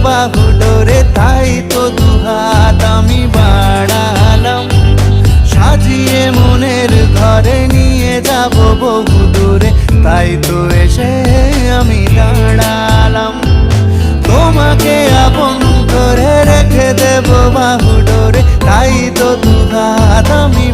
বাহু ডোরে তাই তো দুহাত আমি বাড়ালাম, সাজিয়ে মনের ঘরে নিয়ে যাব বহু দূরে, তাই তো এসে আমি দাঁড়ালাম। তোমাকে আপন করে রেখে দেব বাহু ডোরে, তাই তো দুহাত আমি